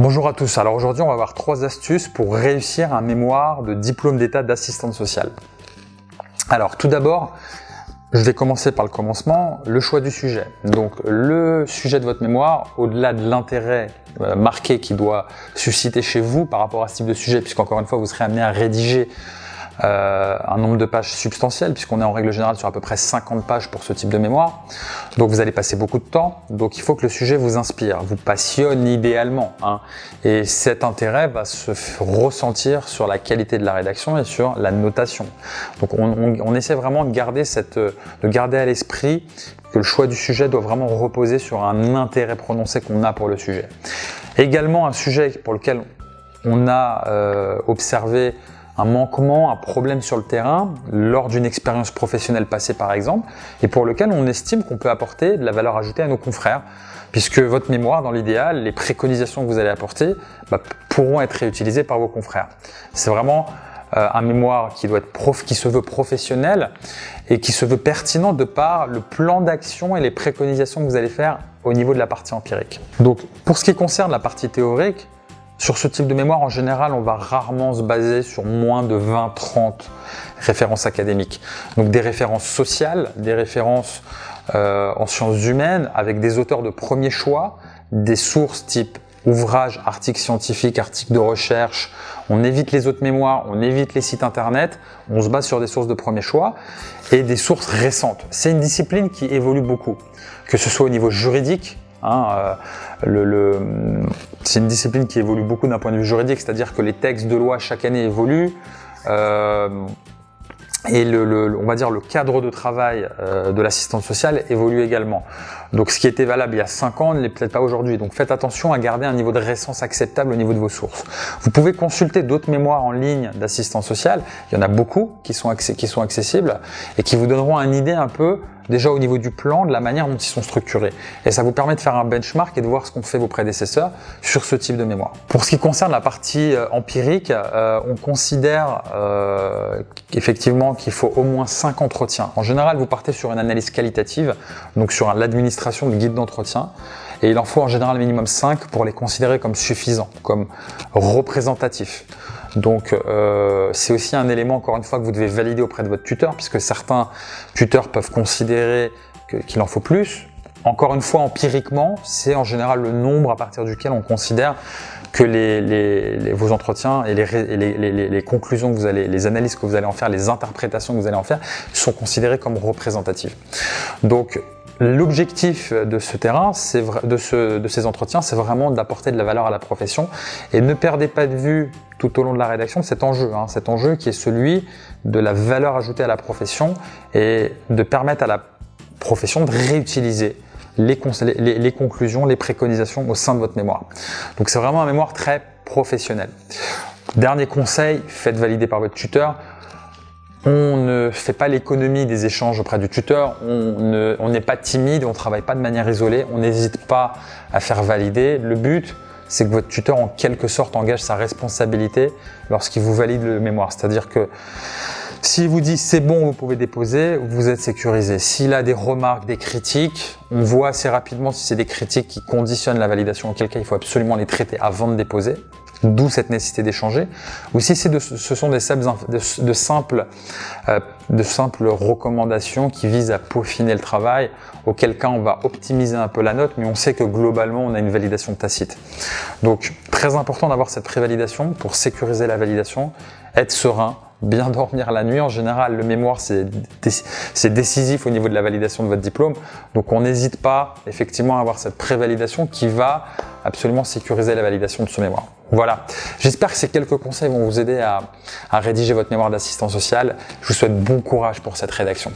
Bonjour à tous, alors aujourd'hui on va voir 3 astuces pour réussir un mémoire de diplôme d'état d'assistante sociale. Alors tout d'abord, je vais commencer par le commencement, le choix du sujet. Donc le sujet de votre mémoire, au-delà de l'intérêt marqué qui doit susciter chez vous par rapport à ce type de sujet, puisqu'encore une fois vous serez amené à rédiger un nombre de pages substantiel, puisqu'on est en règle générale sur à peu près 50 pages pour ce type de mémoire. Donc vous allez passer beaucoup de temps, donc il faut que le sujet vous inspire, vous passionne idéalement, et cet intérêt va se ressentir sur la qualité de la rédaction et sur la notation. Donc on essaie vraiment de garder à l'esprit que le choix du sujet doit vraiment reposer sur un intérêt prononcé qu'on a pour le sujet. Également un sujet pour lequel on a observé un manquement, un problème sur le terrain lors d'une expérience professionnelle passée par exemple, et pour lequel on estime qu'on peut apporter de la valeur ajoutée à nos confrères, puisque votre mémoire, dans l'idéal, les préconisations que vous allez apporter pourront être réutilisées par vos confrères. C'est vraiment un mémoire qui se veut professionnel et qui se veut pertinent de par le plan d'action et les préconisations que vous allez faire au niveau de la partie empirique. Donc pour ce qui concerne la partie théorique, sur ce type de mémoire, en général, on va rarement se baser sur moins de 20-30 références académiques. Donc des références sociales, des références en sciences humaines, avec des auteurs de premier choix, des sources type ouvrages, articles scientifiques, articles de recherche. On évite les autres mémoires, on évite les sites internet, on se base sur des sources de premier choix et des sources récentes. C'est une discipline qui évolue beaucoup, que ce soit au niveau juridique, c'est une discipline qui évolue beaucoup d'un point de vue juridique, c'est-à-dire que les textes de loi chaque année évoluent et on va dire le cadre de travail de l'assistance sociale évolue également. Donc ce qui était valable il y a 5 ans ne l'est peut-être pas aujourd'hui. Donc faites attention à garder un niveau de récence acceptable au niveau de vos sources. Vous pouvez consulter d'autres mémoires en ligne d'assistance sociale. Il y en a beaucoup qui sont accessibles et qui vous donneront une idée un peu déjà au niveau du plan, de la manière dont ils sont structurés. Et ça vous permet de faire un benchmark et de voir ce qu'ont fait vos prédécesseurs sur ce type de mémoire. Pour ce qui concerne la partie empirique, on considère effectivement qu'il faut au moins 5 entretiens. En général, vous partez sur une analyse qualitative, donc sur l'administration de guide d'entretien. Et il en faut en général minimum 5 pour les considérer comme suffisants, comme représentatifs. Donc c'est aussi un élément encore une fois que vous devez valider auprès de votre tuteur, puisque certains tuteurs peuvent considérer qu'il en faut plus. Encore une fois, empiriquement, c'est en général le nombre à partir duquel on considère que vos entretiens et les conclusions que vous allez, les analyses que vous allez en faire, les interprétations que vous allez en faire sont considérées comme représentatives. Donc l'objectif de ce terrain, de ces entretiens, c'est vraiment d'apporter de la valeur à la profession et ne perdez pas de vue tout au long de la rédaction cet enjeu qui est celui de la valeur ajoutée à la profession et de permettre à la profession de réutiliser les conclusions, les préconisations au sein de votre mémoire. Donc c'est vraiment un mémoire très professionnel. Dernier conseil, faites valider par votre tuteur. On ne fait pas l'économie des échanges auprès du tuteur, on n'est pas timide, on ne travaille pas de manière isolée, on n'hésite pas à faire valider. Le but, c'est que votre tuteur en quelque sorte engage sa responsabilité lorsqu'il vous valide le mémoire. C'est-à-dire que s'il vous dit c'est bon, vous pouvez déposer, vous êtes sécurisé. S'il a des remarques, des critiques, on voit assez rapidement si c'est des critiques qui conditionnent la validation, auquel cas il faut absolument les traiter avant de déposer. D'où cette nécessité d'échanger. Ou si ce sont de simples recommandations qui visent à peaufiner le travail, auquel cas on va optimiser un peu la note, mais on sait que globalement on a une validation tacite. Donc très important d'avoir cette prévalidation pour sécuriser la validation, être serein, bien dormir la nuit. En général, le mémoire, c'est décisif au niveau de la validation de votre diplôme. Donc, on n'hésite pas effectivement à avoir cette prévalidation qui va absolument sécuriser la validation de ce mémoire. Voilà. J'espère que ces quelques conseils vont vous aider à rédiger votre mémoire d'assistant social. Je vous souhaite bon courage pour cette rédaction.